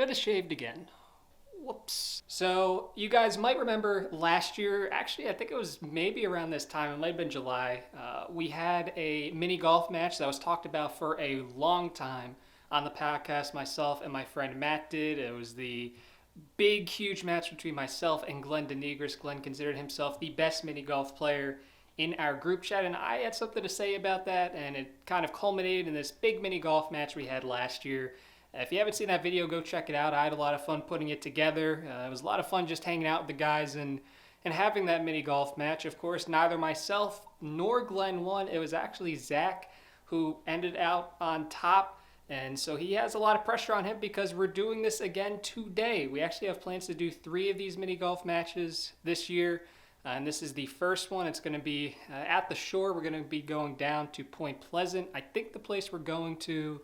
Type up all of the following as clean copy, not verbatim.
Should have shaved again. Whoops. So you guys might remember last year, actually I think it was maybe around this time, it might have been July, we had a mini golf match that was talked about for a long time on the podcast. Myself and my friend Matt did. It was the big, huge match between myself and Glenn Denegris. Glenn considered himself the best mini golf player in our group chat, and I had something to say about that, and it kind of culminated in this big mini golf match we had last year. If you haven't seen that video, go check it out. I had a lot of fun putting it together. It was a lot of fun just hanging out with the guys and having that mini golf match. Of course, neither myself nor Glenn won. It was actually Zach who ended out on top. And so he has a lot of pressure on him because we're doing this again today. We actually have plans to do 3 of these mini golf matches this year. And this is the first one. It's going to be at the shore. We're going to be going down to Point Pleasant. I think the place we're going to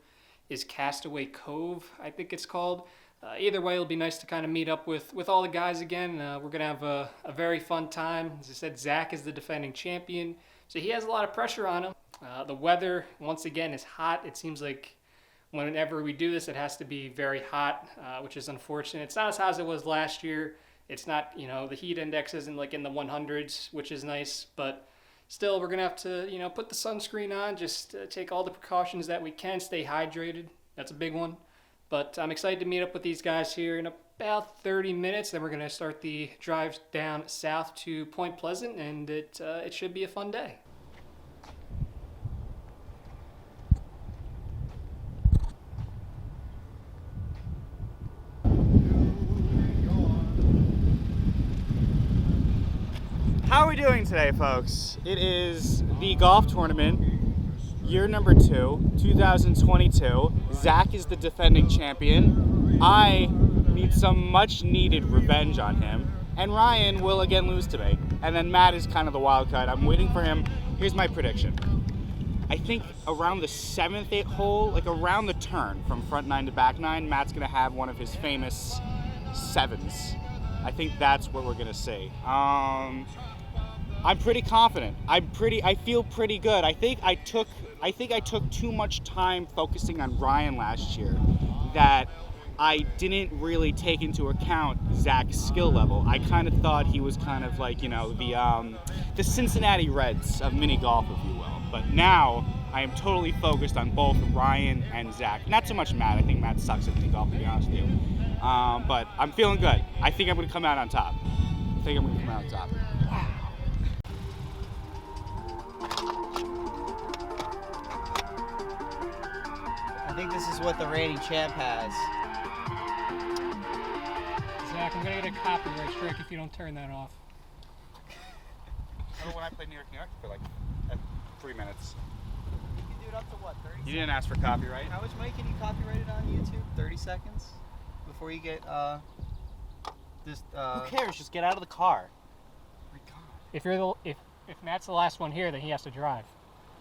is Castaway Cove, I think it's called. Either way, it'll be nice to kind of meet up with all the guys again. We're going to have a very fun time. As I said, Zach is the defending champion, so he has a lot of pressure on him. The weather, once again, is hot. It seems like whenever we do this, it has to be very hot, which is unfortunate. It's not as hot as it was last year. It's not, the heat index isn't like in the 100s, which is nice, but still, we're going to have to, put the sunscreen on, just take all the precautions that we can, stay hydrated. That's a big one. But I'm excited to meet up with these guys here in about 30 minutes. Then we're going to start the drive down south to Point Pleasant, and it should be a fun day. How are we doing today, folks? It is the golf tournament, year number 2, 2022. Zach is the defending champion. I need some much needed revenge on him. And Ryan will again lose today. And then Matt is kind of the wild card. I'm waiting for him. Here's my prediction. I think around the 7th, 8th hole, like around the turn from front 9 to back 9, Matt's going to have one of his famous 7s. I think that's what we're going to see. I'm pretty confident. I feel pretty good. I think I took too much time focusing on Ryan last year that I didn't really take into account Zach's skill level. I kind of thought he was kind of like, the Cincinnati Reds of mini golf, if you will. But now I am totally focused on both Ryan and Zach. Not so much Matt. I think Matt sucks at mini golf, to be honest with you. But I'm feeling good. I think I'm going to come out on top. Wow. I think this is what the reigning champ has. Zach, I'm going to get a copyright strike if you don't turn that off. Remember when I played New York for like 3 minutes? You can do it up to what, 30 seconds? You didn't ask for copyright. How much money can you copyright it on YouTube? 30 seconds? Before you get, Who cares? Just get out of the car. Oh my God. If Matt's the last one here, then he has to drive.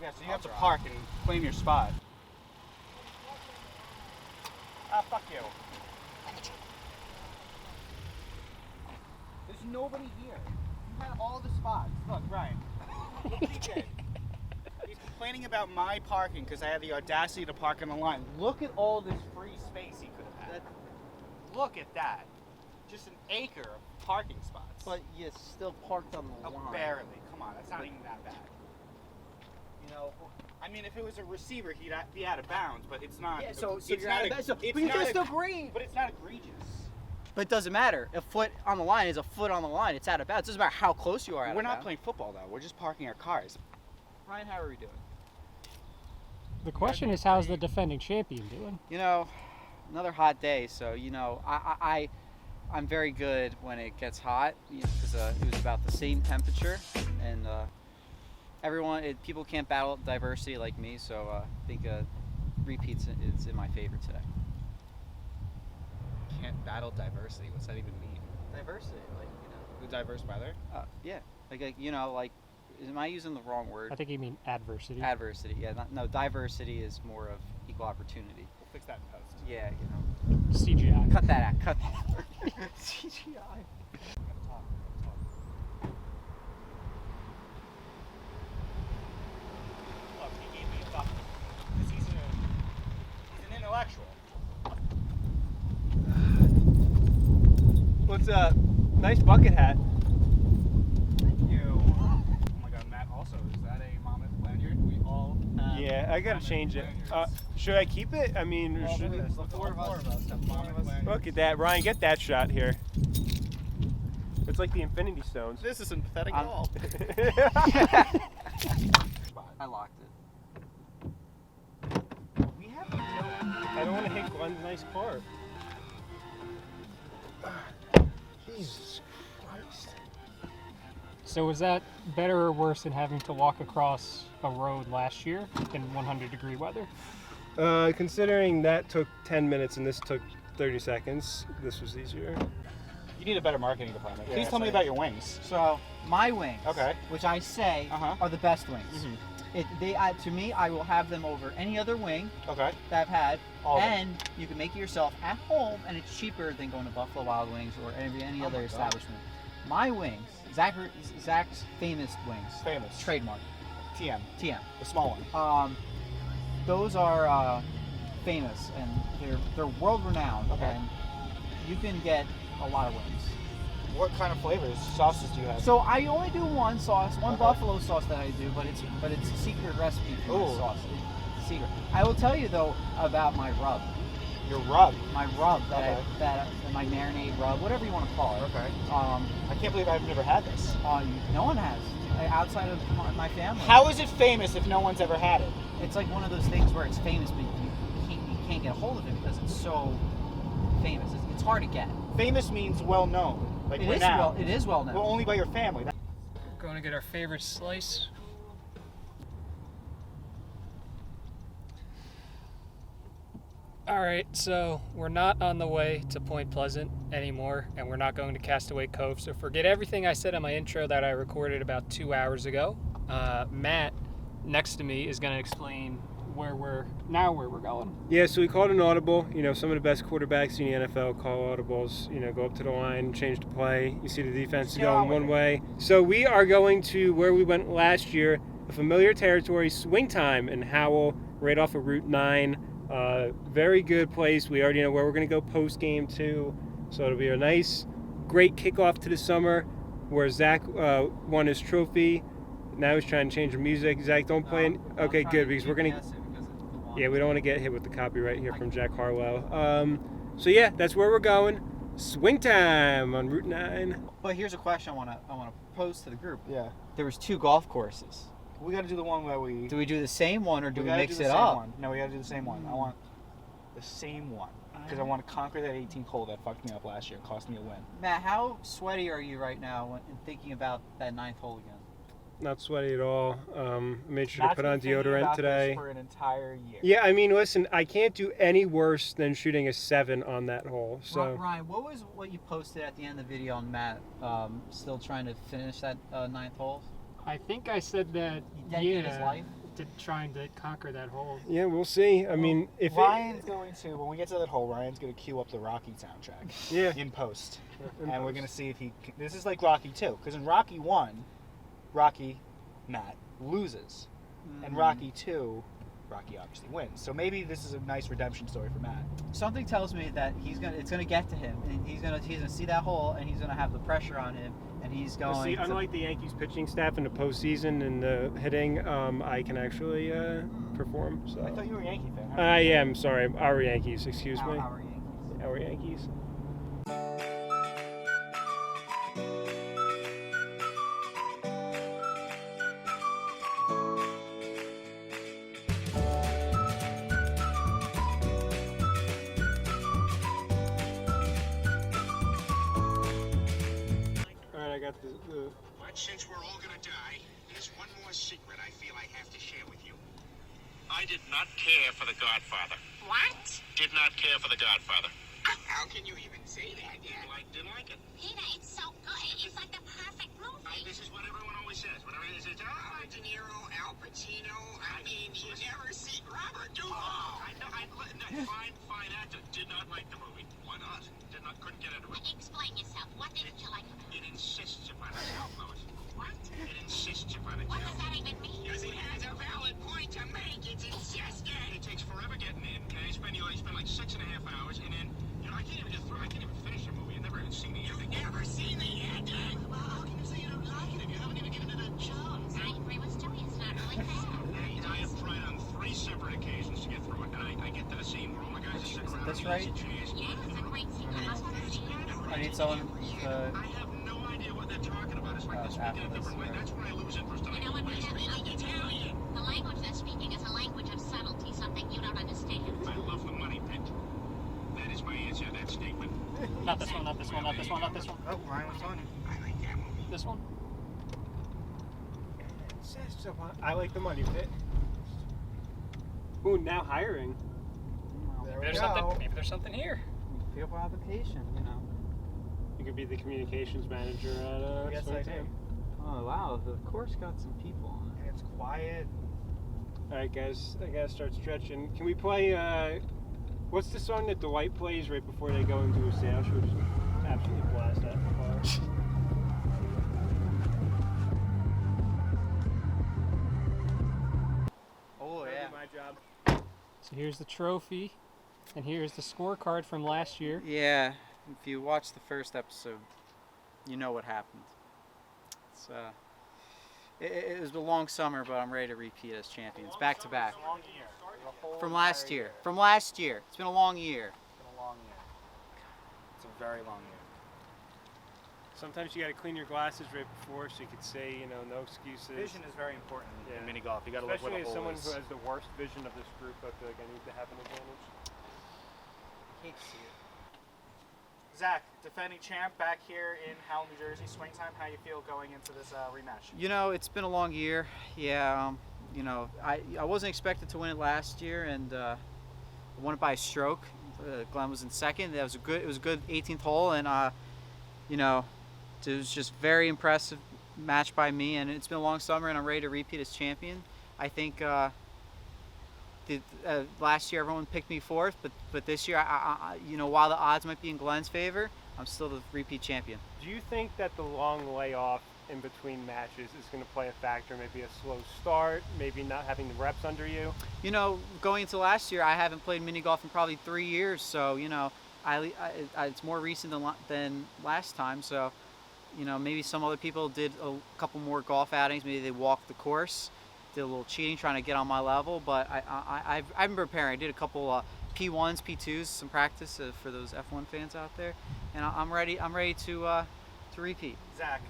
Yeah, so you have to park and claim your spot. Fuck you. There's nobody here. You had all the spots. Look, Ryan. Look what he did. He's complaining about my parking because I had the audacity to park on the line. Look at all this free space he could have had. Look at that. Just an acre of parking spots. but you still parked on the line. Barely. Come on, that's not even that bad. I mean, if it was a receiver, he'd be out of bounds, but it's not. Yeah, so it's you're not out of bounds. But you not just agreed. But it's not egregious. But it doesn't matter. A foot on the line is a foot on the line. It's out of bounds. It doesn't matter how close you are. We're not playing football, though. We're just parking our cars. Ryan, how are we doing? The question is, how's the defending champion doing? Another hot day. So I'm very good when it gets hot because it was about the same temperature, and people can't battle diversity like me. So I think repeats is in my favor today. Can't battle diversity. What's that even mean? Diversity, The diverse weather? yeah, am I using the wrong word? I think you mean adversity. Adversity, yeah. No, diversity is more of equal opportunity. We'll fix that in post. Yeah, CGI. Cut that out. Cut that out. CGI. Look, he gave me a bucket. He's an intellectual. What's up? Nice bucket hat. Thank you. Oh my God, Matt. Also, is that a Monmouth lanyard? We all have. Yeah, I gotta Monmouth change it. lanyards. Should I keep it? I mean, or Well, should look at this. Look, all four of us have Monmouth lanyards. look at that, Ryan. Get that shot here. It's like the Infinity Stones. This isn't pathetic at all. I locked it. We have to kill him. I don't want to hit Glenn's nice car. Jesus Christ. So was that better or worse than having to walk across a road last year in 100-degree weather? Considering that took 10 minutes and this took 30 seconds, this was easier. You need a better marketing department. Yeah, Please tell me same. about your wings. So my wings, Okay. which I say are the best wings. To me, I will have them over any other wing Okay. that I've had, All of them. and you can make it yourself at home, and it's cheaper than going to Buffalo Wild Wings or any Oh other my God. establishment. My wings, Zach's famous wings, Famous. trademark, TM. TM. The small one. Those are famous, and they're world renowned, Okay. and you can get a lot of wings. What kind of flavors, sauces do you have? So I only do one sauce, one Okay. buffalo sauce that I do, but it's a secret recipe for my Ooh. sauce. It's secret. I will tell you though about my rub, Your rub. my rub Okay. my marinade rub, whatever you want to call it. Okay. I can't believe I've never had this. No one has outside of my family. How is it famous if no one's ever had it? It's like one of those things where it's famous, but you can't get a hold of it because it's so famous. It's hard to get. Famous means well known. Like It renowned. is well known. Well, only by your family. Going to get our favorite slice. All right, so we're not on the way to Point Pleasant anymore, and we're not going to Castaway Cove, so forget everything I said in my intro that I recorded about 2 hours ago. Matt, next to me, is going to explain where we're going. Yeah, so we called an audible. You know, some of the best quarterbacks in the NFL call audibles. You know, go up to the line, change the play. You see the defense is going one way. So we are going to where we went last year, a familiar territory, Swing Time in Howell, right off of Route 9. Very good place. We already know where we're going to go post game too. So it'll be a nice, great kickoff to the summer where Zach won his trophy. Now he's trying to change the music. Zach, don't play it. Okay, good, because we're going to... Yeah, we don't want to get hit with the copyright here from Jack Harlow. So yeah, that's where we're going. Swing Time on Route 9. But here's a question I want to pose to the group. Yeah. There was 2 golf courses. We got to do the one where we. Do we do the same one or do we gotta mix do it the same up? One. No, we got to do the same one. I want the same one because I want to conquer that 18th hole that fucked me up last year, cost me a win. Matt, how sweaty are you right now when thinking about that 9th hole again? Not sweaty at all. Made sure Matt's to put on been thinking deodorant about today. this for an entire year. Yeah, I mean, listen, I can't do any worse than shooting a 7 on that hole. So Ryan, what you posted at the end of the video on Matt still trying to finish that 9th hole? I think I said that, He dedicated his life? trying to conquer that hole. yeah, we'll see. I mean, if Ryan's going to, when we get to that hole, Ryan's going to cue up the Rocky soundtrack yeah, in post. in And we're post. going to see if he. This is like Rocky 2. Because in Rocky 1, Matt loses. And Rocky 2, Rocky obviously wins. So maybe this is a nice redemption story for Matt. Something tells me that it's gonna get to him, and he's gonna see that hole, and he's gonna have the pressure on him, and he's going. See, to, unlike the Yankees pitching staff in the postseason and the hitting, I can actually perform. So I thought you were a Yankee fan. I am sorry, our Yankees. Excuse me, Our Yankees. our Yankees. All right, I got the But since we're all gonna die, there's one more secret I feel I have to share with you. I did not care for The Godfather. What? Did not care for The Godfather. How can you even say that, Dad? I didn't like it. Peter, it's so good. It's like the perfect movie. This is what everyone always says. Whenever they say, De Niro, Al Pacino, I mean, you never see Robert Duvall. I know, fine actor. Did not like the movie. Why not? Couldn't get into it. Explain yourself. What didn't you like about It insists upon itself, Lois. What? It insists upon What itself. does that even mean? Because it has a valid point to make. It's insistent. It takes forever getting in. Okay, you spend like 6.5 hours, and then I can't even finish the movie. It never haven't seen it. You've never seen the ending? Well, how can you say you don't like it if you haven't even given it a chance? I agree with Stewie. It's not really fair. I have tried on 3 separate occasions to get through it, and I get to the scene where all the guys are sitting around. This right? Yeah, it's a great scene. I need someone I have no idea what they're talking about. It's like they're speaking a different way. That's where I lose interest. You know what? They're speaking Italian. The language they're speaking is a language of subtlety, something you don't understand. I love the money pit. That is my answer to that statement. Not this one, not this one, not this one, not this one. Oh, Ryan was on. I like that movie. This one. I like the money pit. Ooh, now hiring. There Maybe there's something. Maybe there's something here. Fill up an application, you know. You could be the communications manager at Yes, Swing I Team. Oh wow, the course got some people on it. It's quiet. All right, guys, I gotta start stretching. Can we play? What's the song that Dwight plays right before they go into a sale? Should we just absolutely blast that in the car? Oh That'd yeah. be my job. So here's the trophy, and here's the scorecard from last year. Yeah, if you watch the first episode, you know what happened. It's it was a long summer, but I'm ready to repeat as champions, back to back. Long year. The whole From last entire year. From last year. It's been a long year. It's been a long year. It's a very long year. Sometimes you gotta clean your glasses right before, so you could say, no excuses. Vision is very important Yeah. in mini golf. You got to look where Especially the as hole someone is. who has the worst vision of this group, I feel like I need to have an advantage. Hate to see it. Zach, defending champ, back here in Howell, New Jersey. Swing time. How you feel going into this rematch? You know, it's been a long year. Yeah, I wasn't expected to win it last year, and I won it by a stroke. Glenn was in second. It was a good 18th hole, and it was just very impressive match by me. And it's been a long summer, and I'm ready to repeat as champion. I think last year everyone picked me fourth, but this year, while the odds might be in Glenn's favor, I'm still the repeat champion. Do you think that the long layoff in between matches is going to play a factor? Maybe a slow start, maybe not having the reps under you? Going into last year, I haven't played mini golf in probably 3 years, so it's more recent than last time. So, maybe some other people did a couple more golf outings. Maybe they walked the course, did a little cheating, trying to get on my level. But I've been preparing. I did a couple P1s, P2s, some practice for those F1 fans out there, and I'm ready. I'm ready to repeat. Zach,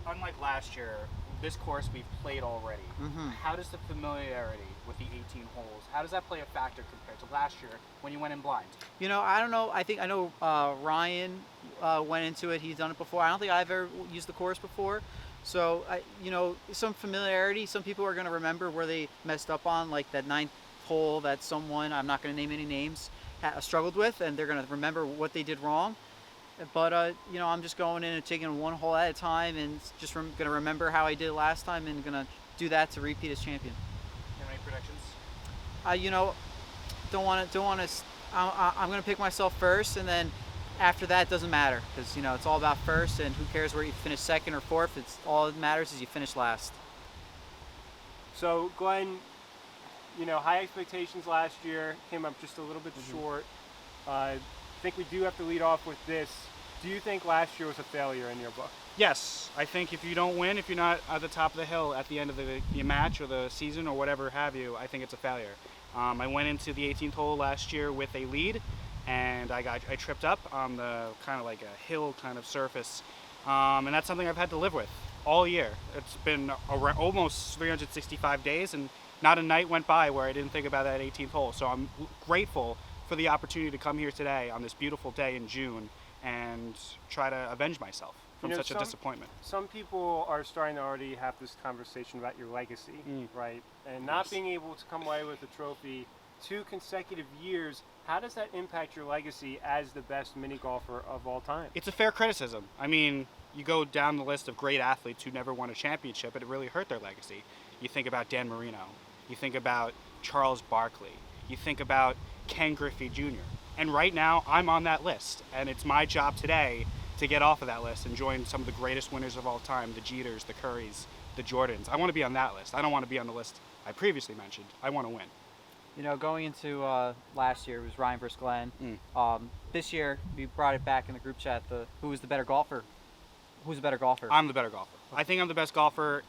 unlike last year, this course we've played already. Mhm. How does the familiarity with the 18 holes, how does that play a factor compared to last year when you went in blind? I don't know. I know Ryan went into it. He's done it before. I don't think I've ever used the course before. So, some familiarity. Some people are going to remember where they messed up on, like that 9th hole that someone, I'm not going to name any names, struggled with, and they're going to remember what they did wrong. But, I'm just going in and taking one hole at a time, and just going to remember how I did last time, and going to do that to repeat as champion. You have any predictions? Don't want to. I'm going to pick myself first, and then after that, it doesn't matter, because it's all about first, and who cares where you finish second or fourth? It's all that matters is you finish last. So, Glenn, high expectations last year, came up just a little bit short. I think we do have to lead off with this. Do you think last year was a failure in your book? Yes, I think if you don't win, if you're not at the top of the hill at the end of the match or the season or whatever have you, I think it's a failure. I went into the 18th hole last year with a lead, and I tripped up on the kind of like a hill kind of surface, and that's something I've had to live with all year. It's been almost 365 days, and not a night went by where I didn't think about that 18th hole. So I'm grateful for the opportunity to come here today on this beautiful day in June and try to avenge myself from such a disappointment. Some people are starting to already have this conversation about your legacy, right? And not being able to come away with a trophy 2 consecutive years, how does that impact your legacy as the best mini golfer of all time? It's a fair criticism. I mean, you go down the list of great athletes who never won a championship, and it really hurt their legacy. You think about Dan Marino. You think about Charles Barkley. You think about Ken Griffey Jr. And right now, I'm on that list, and it's my job today to get off of that list and join some of the greatest winners of all time, the Jeters, the Currys, the Jordans. I want to be on that list. I don't want to be on the list I previously mentioned. I want to win. You know, going into last year, it was Ryan versus Glenn. This year, we brought it back in the group chat. Who was the better golfer? Who's the better golfer? I'm the better golfer. I think I'm the best golfer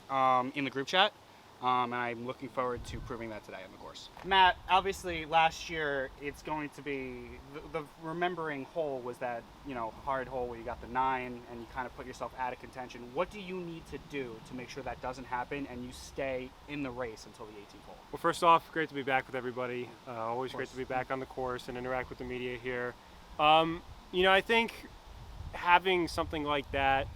in the group chat, and I'm looking forward to proving that today on the course. Matt, obviously last year it's going to be the remembering hole was that hard hole where you got the 9 and you kind of put yourself out of contention. What do you need to do to make sure that doesn't happen and you stay in the race until the 18th hole? Well, first off, great to be back with everybody. Always great to be back on the course and interact with the media here. I think having something like that,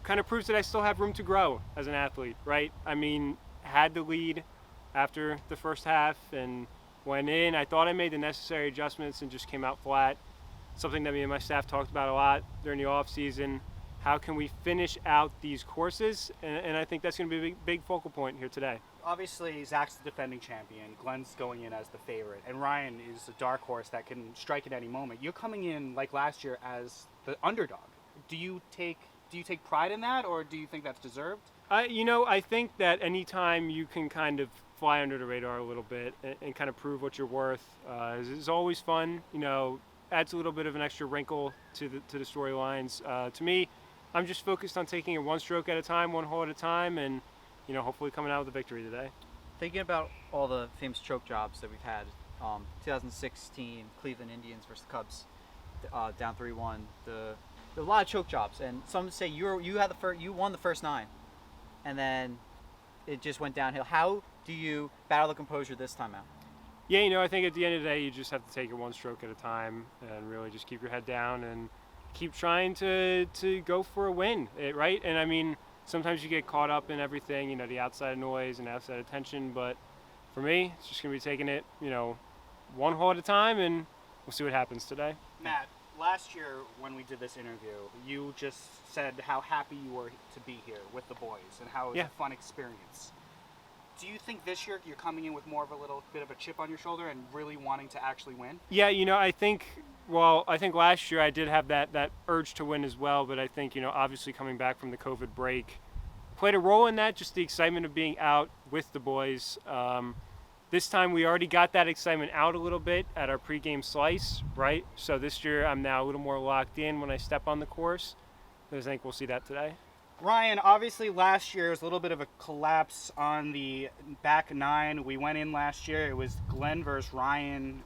kind of proves that I still have room to grow as an athlete, right? I mean, had the lead after the first half and went in. I thought I made the necessary adjustments and just came out flat. Something that me and my staff talked about a lot during the off season. How can we finish out these courses? And I think that's going to be a big focal point here today. Obviously, Zach's the defending champion. Glenn's going in as the favorite, and Ryan is a dark horse that can strike at any moment. You're coming in like last year as the underdog. Do you take pride in that, or do you think that's deserved? I think that anytime you can kind of fly under the radar a little bit and kind of prove what you're worth is always fun. Adds a little bit of an extra wrinkle to the storylines. To me, I'm just focused on taking it one stroke at a time, one hole at a time, and hopefully coming out with a victory today. Thinking about all the famous choke jobs that we've had, 2016 Cleveland Indians versus Cubs, down 3-1. There were a lot of choke jobs, and some say you won the first 9, and then it just went downhill. How do you battle the composure this time out? Yeah, I think at the end of the day, you just have to take it one stroke at a time and really just keep your head down and keep trying to go for a win, right? And I mean, sometimes you get caught up in everything, the outside noise and outside attention, but for me, it's just going to be taking it, one hole at a time, and we'll see what happens today. Matt, last year when we did this interview, you just said how happy you were to be here with the boys and how it was a fun experience. Do you think this year you're coming in with more of a little bit of a chip on your shoulder and really wanting to actually win? Yeah, I think last year I did have that urge to win as well, but I think, obviously coming back from the COVID break played a role in that, just the excitement of being out with the boys. This time we already got that excitement out a little bit at our pregame slice, right? So this year I'm now a little more locked in when I step on the course. I think we'll see that today. Ryan, obviously last year was a little bit of a collapse on the back 9. We went in last year. It was Glenn versus Ryan.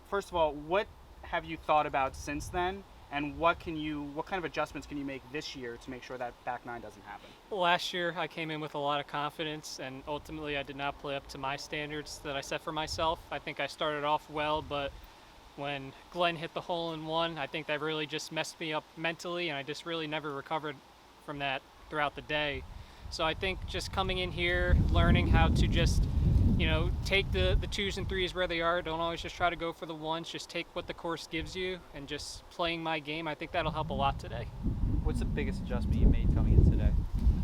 First of all, what have you thought about since then? And what kind of adjustments can you make this year to make sure that back 9 doesn't happen? Last year, I came in with a lot of confidence, and ultimately I did not play up to my standards that I set for myself. I think I started off well, but when Glenn hit the hole-in-one, I think that really just messed me up mentally, and I just really never recovered from that throughout the day. So I think just coming in here, learning how to just take the 2s and 3s where they are. Don't always just try to go for the 1s. Just take what the course gives you and just playing my game. I think that'll help a lot today. What's the biggest adjustment you made coming in today?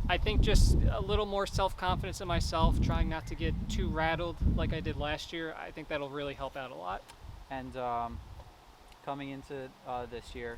I think just a little more self-confidence in myself, trying not to get too rattled like I did last year. I think that'll really help out a lot. And coming into this year,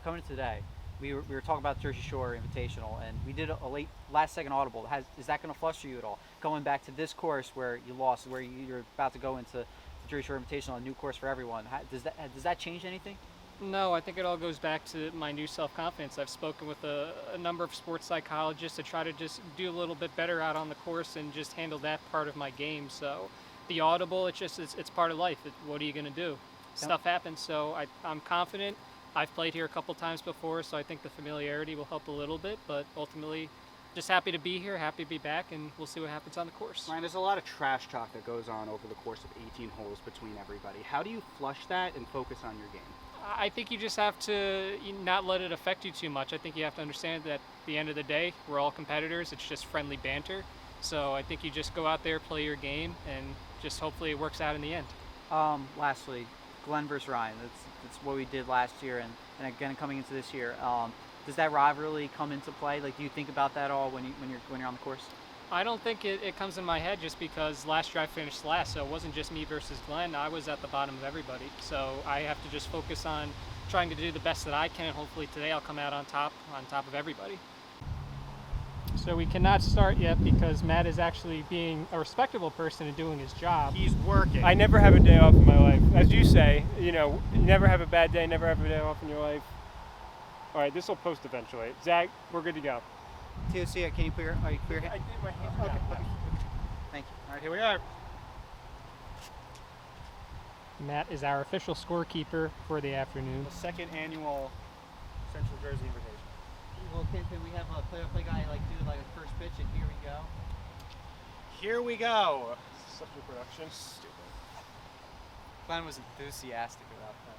coming into today, we were talking about Jersey Shore Invitational, and we did a late last-second audible. Is that going to fluster you at all? Going back to this course where you lost, where you're about to go into the Jersey Shore Invitational, a new course for everyone. Does that change anything? No, I think it all goes back to my new self-confidence. I've spoken with a number of sports psychologists to try to just do a little bit better out on the course and just handle that part of my game. So the audible, it's part of life. What are you going to do? Stuff happens, so I'm confident. I've played here a couple times before, so I think the familiarity will help a little bit, but ultimately just happy to be here, happy to be back, and we'll see what happens on the course. Ryan, there's a lot of trash talk that goes on over the course of 18 holes between everybody. How do you flush that and focus on your game? I think you just have to not let it affect you too much. I think you have to understand that at the end of the day, we're all competitors. It's just friendly banter. So I think you just go out there, play your game, and just hopefully it works out in the end. Lastly, Glenn versus Ryan. That's what we did last year, and again coming into this year. Does that rivalry come into play? Like, do you think about that all when you're on the course? I don't think it comes in my head just because last year I finished last, so it wasn't just me versus Glenn. I was at the bottom of everybody. So I have to just focus on trying to do the best that I can, and hopefully today I'll come out on top of everybody. So we cannot start yet because Matt is actually being a respectable person and doing his job. He's working. I never have a day off in my life. As you say, you know, you never have a bad day, never have a day off in your life. All right, this will post eventually. Zach, we're good to go. TOC, can you put your, are you clear? I did my hands Okay. down. Thank you. All right, here we are. Matt is our official scorekeeper for the afternoon. The second annual Central Jersey Invitation. Well, can we have a play-by-play guy like do like a first pitch and here we go? Here we go. Such a production. Stupid. Glenn was enthusiastic about that.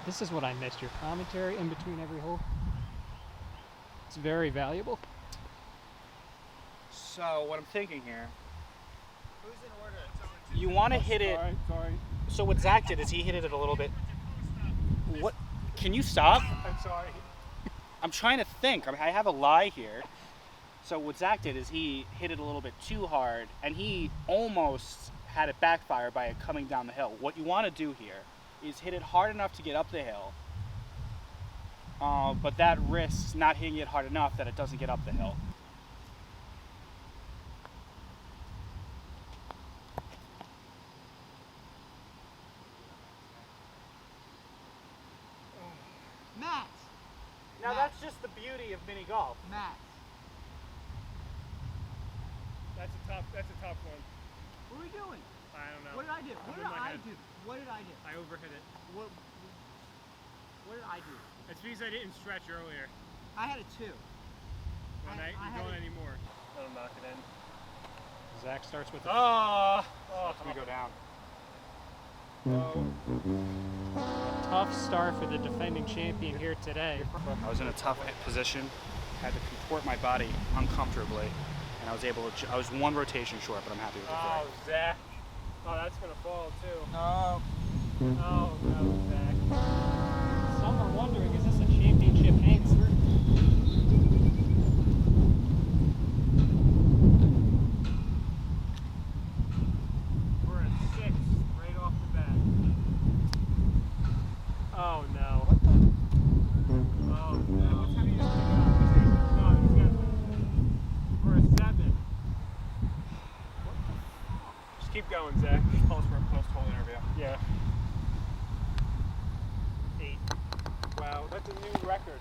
This is what I missed, your commentary in between every hole. It's very valuable. So what I'm thinking here, Who's in order? you want to hit it. Sorry. So what Zach did is he hit it a little bit. What? Can you stop? I'm sorry. I'm trying to think. I mean, I have a lie here. So what Zach did is he hit it a little bit too hard, and he almost had it backfire by it coming down the hill. What you want to do here is hit it hard enough to get up the hill, but that risks not hitting it hard enough that it doesn't get up the hill. Matt! Now Matt. that's just the beauty of mini golf. Matt! That's a tough one. What are we doing? I don't know. What did I do? What I'm did in my I head. do? What did I do? I overhit it. What did I do? It's because I didn't stretch earlier. I had a 2. When I you had don't it- anymore. I'll knock it in. Zach starts with Oh, we go down. a tough start for the defending champion here today. I was in a tough position, had to contort my body uncomfortably, and I was able to. I was one rotation short, but I'm happy with the Oh, three. Zach. Oh, that's gonna fall too. No. Oh no, Zach. Some are wondering, is this a championship answer? We're at 6 right off the bat. Oh no. Oh no. What time do you just pick up? No, he's got. We're at 7. Just keep going, Zach. Pause for a post-hole interview. Yeah. 8. Wow, that's a new record.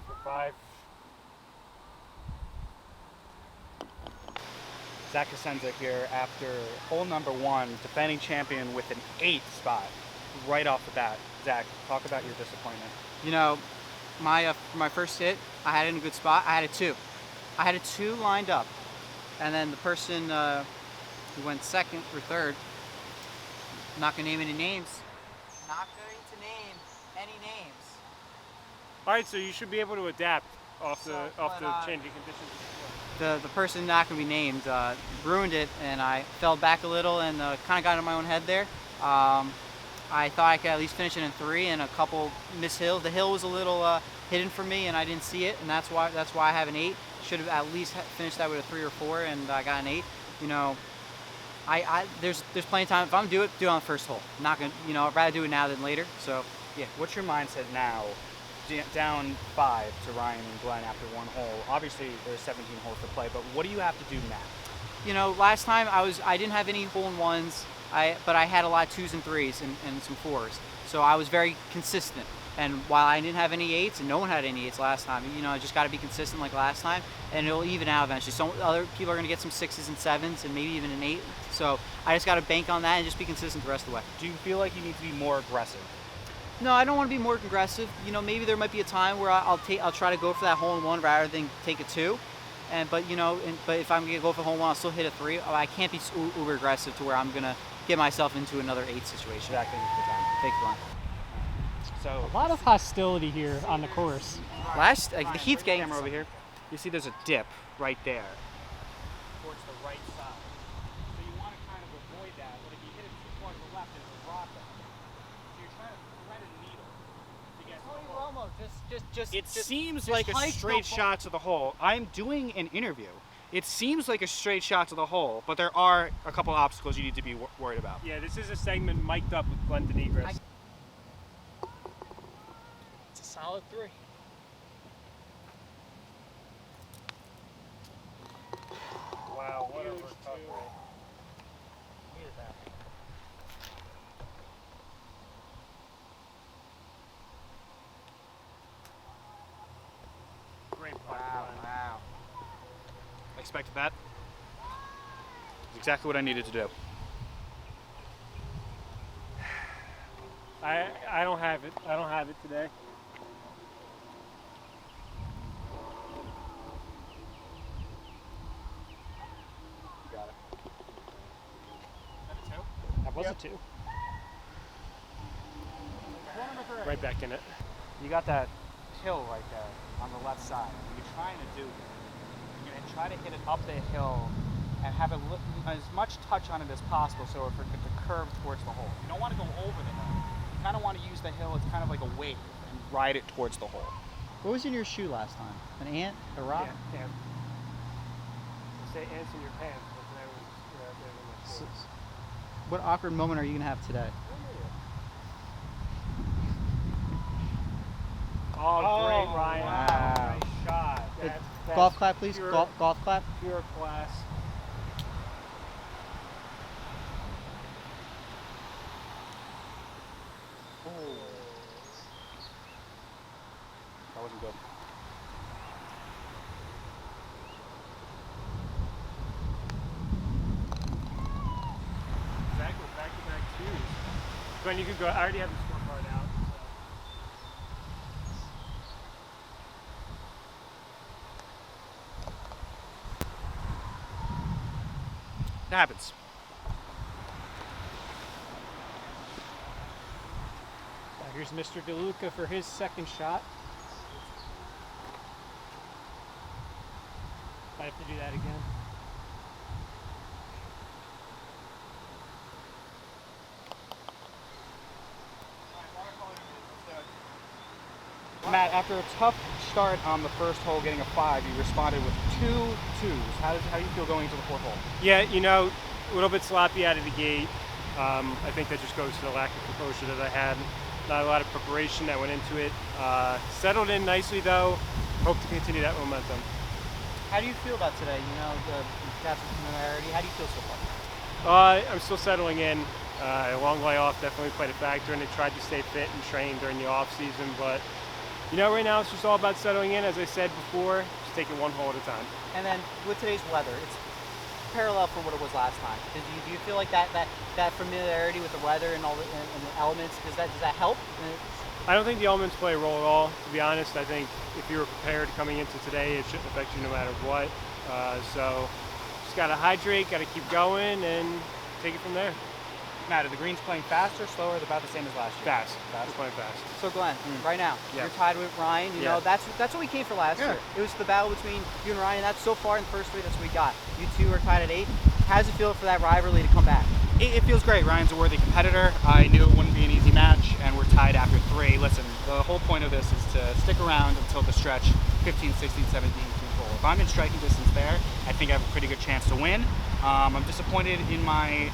For 5. Zach Cosenza here after hole number 1, defending champion with an 8 spot right off the bat. Zach, talk about your disappointment. You know, my first hit, I had it in a good spot. I had a 2. I had a 2 lined up, and then the person who went second or third, not gonna name any names. Not going to name any names. All right, so you should be able to adapt off the but, changing conditions. The person not gonna be named ruined it, and I fell back a little and kind of got in my own head there. I thought I could at least finish it in 3 and a couple miss hills. The hill was a little hidden for me, and I didn't see it, and that's why I have an 8. Should have at least finished that with a 3 or 4, and I got an 8. You know, there's plenty of time. If I'm gonna do it on the first hole. Not gonna, you know, I'd rather do it now than later. So yeah. What's your mindset now, down 5 to Ryan and Glenn after 1 hole? Obviously, there's 17 holes to play, but what do you have to do now? You know, last time I didn't have any hole-in-ones, but I had a lot of 2s and 3s and some 4s. So I was very consistent. And while I didn't have any 8s, and no one had any 8s last time, you know, I just got to be consistent like last time, and it'll even out eventually. Some other people are going to get some 6s and 7s, and maybe even an 8. So I just got to bank on that and just be consistent the rest of the way. Do you feel like you need to be more aggressive? No, I don't want to be more aggressive. You know, maybe there might be a time where I'll try to go for that hole-in-1 rather than take a 2. But you know, but if I'm gonna go for hole-in-1, I'll still hit a 3. I can't be uber aggressive to where I'm gonna get myself into another 8 situation. Exactly. Thanks, Glenn. So A lot of hostility here on the course. The heat's getting camera over here. You see there's a dip right there towards the right side. So you want to kind of avoid that, but if you hit it too far to the left, there's a rock there. So you're trying to thread a needle to get to the hole. It seems like a straight shot to the hole. I'm doing an interview. It seems like a straight shot to the hole, but there are a couple obstacles you need to be worried about. Yeah, this is a segment mic'd up with Glenn Denegris. It's a solid 3. Wow, what a recovery. Great putt, Glenn. Wow. I expected that. It's exactly what I needed to do. I don't have it. I don't have it today. Got it. Is that a 2? That was Yep. a 2. Right back in it. You got that hill right there on the left side. What you're trying to do, you're going to try to hit it up the hill and have as much touch on it as possible so it to curve towards the hole. You don't want to go over the hill. You kind of want to use the hill as kind of like a wave and ride it towards the hole. What was in your shoe last time? An ant? A rock? Yeah. Say ants in your pants, but that was So- What awkward moment are you gonna have today? Oh, great, Ryan. wow. Nice shot. That's Golf clap, please. pure- Golf clap. Pure class. That wasn't good. Zach with back-to-back 2s. Glenn, you could go. I already have the scorecard out. It happens. Here's Mr. DeLuca for his second shot. Might have to do that again. Matt, after a tough start on the first hole, getting a 5, you responded with 2 2s. How do you feel going into the 4th hole? Yeah, a little bit sloppy out of the gate. I think that just goes to the lack of composure that I had. Not a lot of preparation that went into it. Settled in nicely though. Hope to continue that momentum. How do you feel about today? You've got some familiarity. How do you feel so far? I'm still settling in. A long layoff definitely played a factor, and I tried to stay fit and train during the off season. But right now it's just all about settling in. As I said before, just taking one hole at a time. And then with today's weather, it's parallel from what it was last time. Do you feel like that familiarity with the weather and all the elements, does that help? I don't think the elements play a role at all, to be honest. I think if you were prepared coming into today, it shouldn't affect you no matter what. So just got to hydrate, got to keep going, and take it from there. Matt, are the greens playing faster, slower, or they're about the same as last year? Fast. We're playing fast. So Glenn, right now, Yeah. you're tied with Ryan. You Yeah. know, that's what we came for last Yeah. year. It was the battle between you and Ryan. That's so far in the first 3, that's what we got. You two are tied at 8. How does it feel for that rivalry to come back? It feels great. Ryan's a worthy competitor. I knew it wouldn't be an easy match, and we're tied after 3. Listen, the whole point of this is to stick around until the stretch 15, 16, 17 hole. If I'm in striking distance there, I think I have a pretty good chance to win. I'm disappointed in my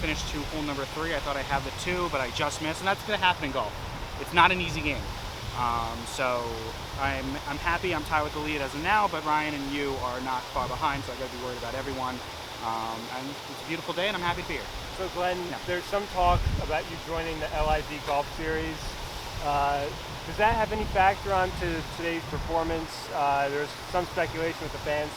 finish to hole number 3. I thought I had the 2, but I just missed, and that's going to happen in golf. It's not an easy game. So I'm happy I'm tied with the lead as of now, but Ryan and you are not far behind, so I got to be worried about everyone. And it's a beautiful day, and I'm happy to be here. So Glenn, there's some talk about you joining the LIV Golf Series. Does that have any factor onto today's performance? There's some speculation with the fans,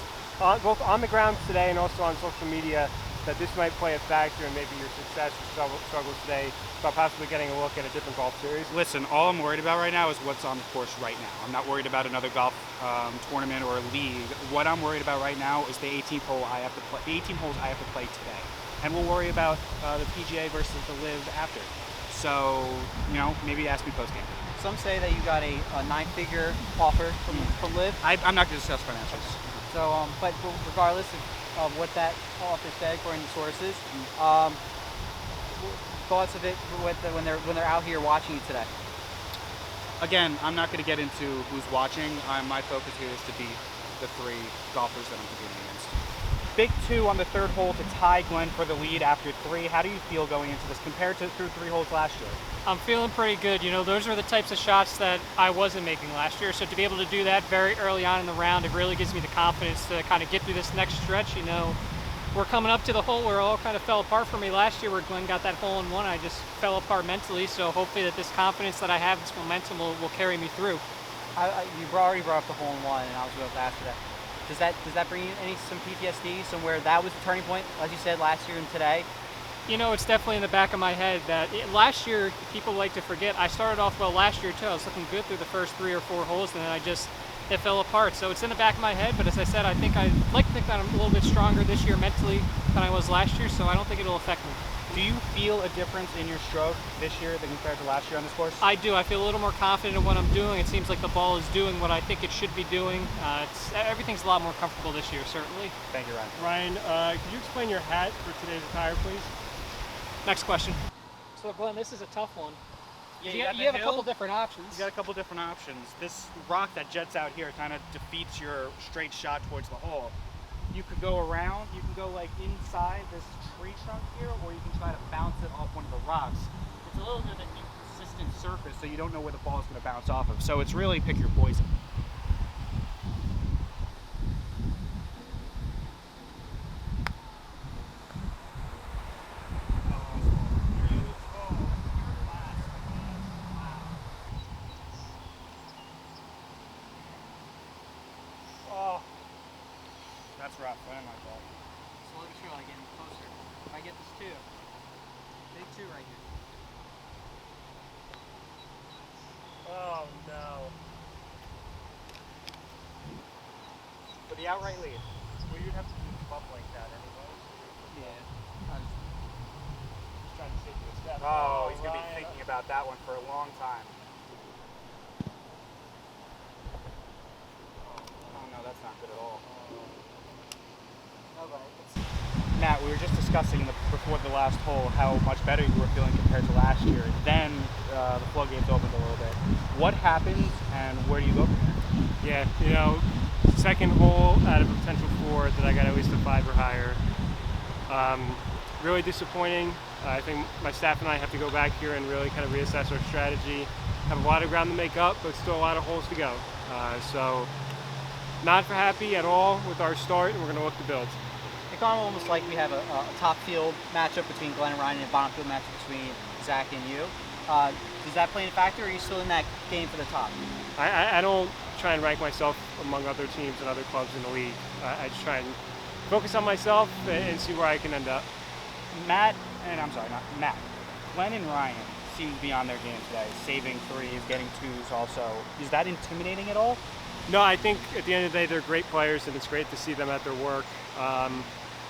both on the ground today and also on social media, that this might play a factor in maybe your success or struggles today by possibly getting a look at a different golf series? Listen, all I'm worried about right now is what's on the course right now. I'm not worried about another golf tournament or a league. What I'm worried about right now is the 18th hole I have to play. The 18 holes I have to play today, and we'll worry about the PGA versus the LIV after. So, maybe ask me post game. Some say that you got a nine-figure offer from Liv. I'm not going to discuss financials. So, but regardless of what that offer said, according to sources, thoughts of it when they're out here watching you today? Again, I'm not going to get into who's watching. My focus here is to beat the 3 golfers that I'm competing against. Big 2 on the 3rd hole to tie Glenn for the lead after 3. How do you feel going into this compared to through 3 holes last year? I'm feeling pretty good. Those are the types of shots that I wasn't making last year. So to be able to do that very early on in the round, it really gives me the confidence to kind of get through this next stretch. We're coming up to the hole where it all kind of fell apart for me last year, where Glenn got that hole in one. I just fell apart mentally. So hopefully that this confidence that I have, this momentum will carry me through. You already brought up the hole in one, and I was about to ask you that. Does that bring you some PTSD, somewhere that was the turning point, as you said, last year and today? It's definitely in the back of my head that last year, people like to forget, I started off well last year too. I was looking good through the first 3 or 4 holes, and then it fell apart. So it's in the back of my head, but as I said, I'd like to think that I'm a little bit stronger this year mentally than I was last year, so I don't think it'll affect me. Do you feel a difference in your stroke this year than compared to last year on this course? I do. I feel a little more confident in what I'm doing. It seems like the ball is doing what I think it should be doing. Everything's a lot more comfortable this year, certainly. Thank you, Ryan. Ryan, could you explain your hat for today's attire, please? Next question. So Glenn, this is a tough one. Yeah, you have a couple different options. You got a couple different options. This rock that jets out here kind of defeats your straight shot towards the hole. You could go around, you can go like inside this tree trunk here, or you can try to bounce it off one of the rocks. It's a little bit of an inconsistent surface, so you don't know where the ball is going to bounce off of. So it's really pick your poison. That's rough. Why am I fault? Slowly but surely getting closer. If I get this 2, big 2 right here. Oh, no. For the outright lead. Well, you'd have to do a bump like that anyway. Yeah. Just trying to save you a step. Oh, he's going to be Ryan. thinking about that one for a long time. Oh, no, that's not good at all. Matt, we were just discussing before the last hole how much better you were feeling compared to last year. Then the floodgates opened a little bit. What happened, and where do you go from here? Yeah, second hole out of a potential 4 that I got at least a 5 or higher. Really disappointing. I think my staff and I have to go back here and really kind of reassess our strategy. Have a lot of ground to make up, but still a lot of holes to go. So not happy at all with our start, and we're going to look to build. It's almost like we have a top field matchup between Glenn and Ryan and a bottom field matchup between Zach and you. Does that play a factor, or are you still in that game for the top? I don't try and rank myself among other teams and other clubs in the league. I just try and focus on myself and see where I can end up. Matt, Glenn and Ryan seem to be on their game today, saving 3s, getting 2s also. Is that intimidating at all? No, I think at the end of the day, they're great players, and it's great to see them at their work. At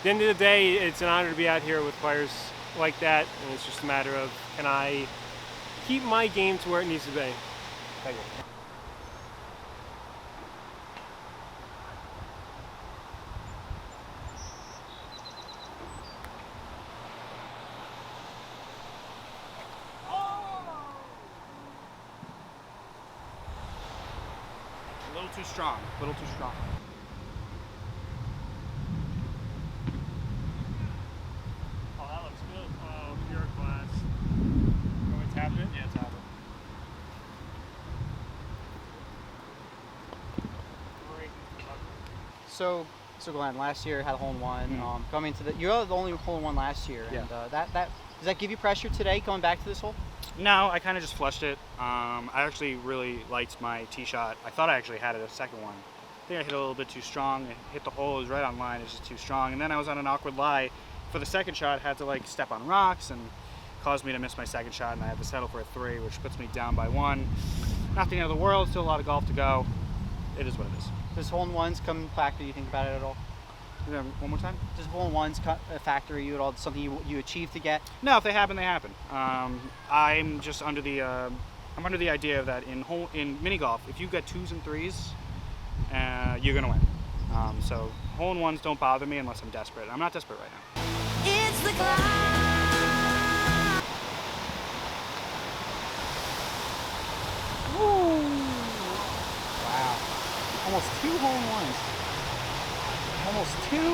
the end of the day, it's an honor to be out here with players like that, and it's just a matter of, can I keep my game to where it needs to be? Thank you. A little too strong. A little too strong. Oh, that looks good. Oh, pure class. Oh, it's happening? Yeah, it's happening. So Glenn, last year had a hole in one. Coming to you're the only hole in one last year, Yeah. and that does that give you pressure today going back to this hole? No, I kind of just flushed it. I actually really liked my tee shot. I thought I actually had it a second one. I think I hit it a little bit too strong. It hit the hole, it was right on line, it was just too strong. And then I was on an awkward lie. For the second shot, had to like step on rocks and caused me to miss my second shot, and I had to settle for a 3, which puts me down by 1. Not the end of the world, still a lot of golf to go. It is what it is. Does hole in ones come back? Do you think about it at all? One more time? Does hole-in-ones factor you at all? Something you achieve to get? No, if they happen, they happen. I'm just under the idea that in mini golf, if you get 2s and 3s, you're gonna win. So hole-in-ones don't bother me unless I'm desperate. I'm not desperate right now. It's the climb. Wow. Almost 2 hole-in-ones. Almost two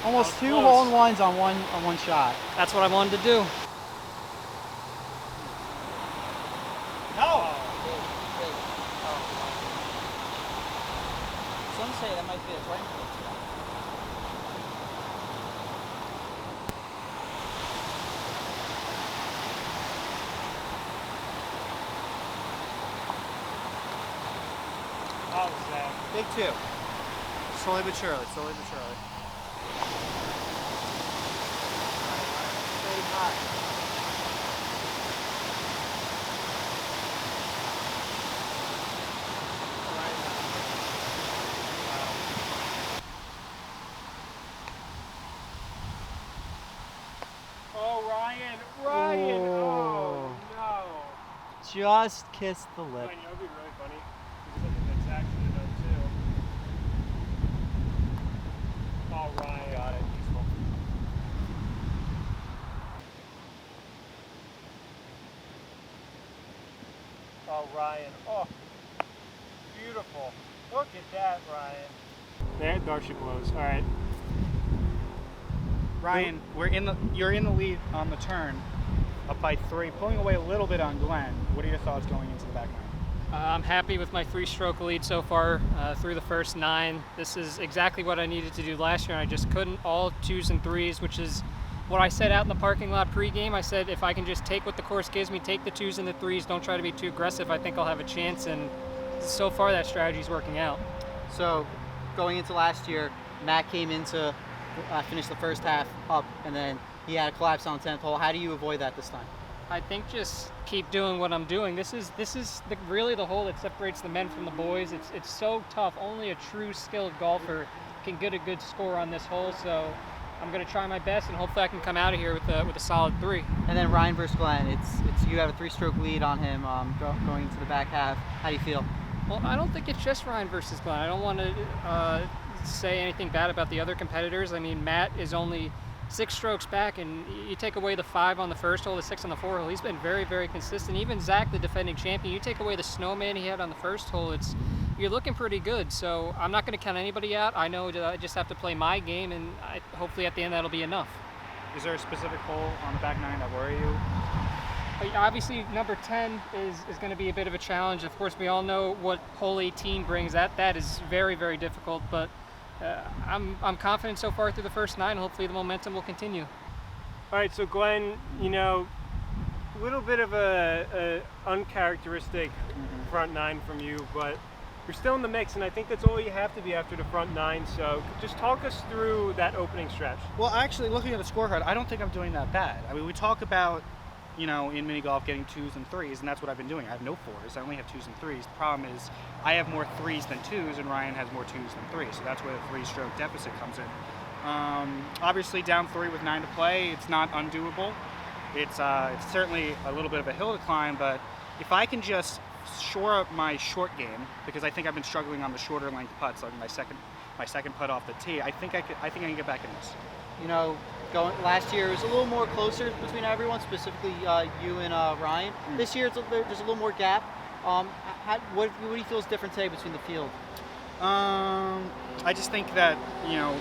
close. hole-in-ones on one shot. That's what I wanted to do. No. Some say that might be a drink. Oh, Zach. Big 2. Slowly but surely. Slowly but surely. Stay high. Oh, Ryan. Ryan. Oh, no. Just kissed the lip. Ryan, that would be really funny. Because something that Zach should have done too. Oh, Ryan. Got it. Peaceful. Oh, Ryan. Oh, beautiful. Look at that, Ryan. There, Darcy blows. All right. Ryan, you're in the lead on the turn, up by 3, pulling away a little bit on Glenn. What are your thoughts going into the back 9? I'm happy with my 3-stroke lead so far through the first 9. This is exactly what I needed to do last year, and I just couldn't. All 2s and 3s, which is what I said out in the parking lot pregame. I said if I can just take what the course gives me, take the 2s and the 3s, don't try to be too aggressive, I think I'll have a chance, and so far that strategy is working out. So, going into last year, Matt came into finish the first half up, and then he had a collapse on 10th hole. How do you avoid that this time? I think just keep doing what I'm doing. This is really the hole that separates the men from the boys. It's so tough. Only a true skilled golfer can get a good score on this hole. So I'm going to try my best, and hopefully I can come out of here with a solid 3. And then Ryan versus Glenn. It's you have a 3-stroke lead on him going into the back half. How do you feel? Well, I don't think it's just Ryan versus Glenn. I don't want to say anything bad about the other competitors. I mean, Matt is only 6 strokes back, and you take away the 5 on the first hole, the 6 on the 4 hole, he's been very, very consistent. Even Zach, the defending champion, you take away the snowman he had on the first hole, you're looking pretty good. So I'm not going to count anybody out. I know that I just have to play my game, and hopefully at the end that'll be enough. Is there a specific hole on the back 9 that worry you? Obviously, number 10 is going to be a bit of a challenge. Of course, we all know what hole 18 brings. That is very, very difficult, but I'm confident so far through the first 9. Hopefully the momentum will continue. All right, so Glenn, a little bit of a uncharacteristic front 9 from you, but you're still in the mix, and I think that's all you have to be after the front 9. So just talk us through that opening stretch. Well, actually, looking at the scorecard, I don't think I'm doing that bad. I mean, we talk about, in mini golf getting 2s and 3s, and that's what I've been doing. I have no 4s. I only have 2s and 3s. The problem is I have more 3s than 2s, and Ryan has more 2s than 3s. So that's where the 3-stroke deficit comes in. Obviously, down 3 with 9 to play, it's not undoable. It's certainly a little bit of a hill to climb, but if I can just shore up my short game, because I think I've been struggling on the shorter length putts, like my second putt off the tee, I think I can get back in this. Going last year it was a little more closer between everyone, specifically you and Ryan. This year there's a little more gap. What do you feel is different today between the field? I just think that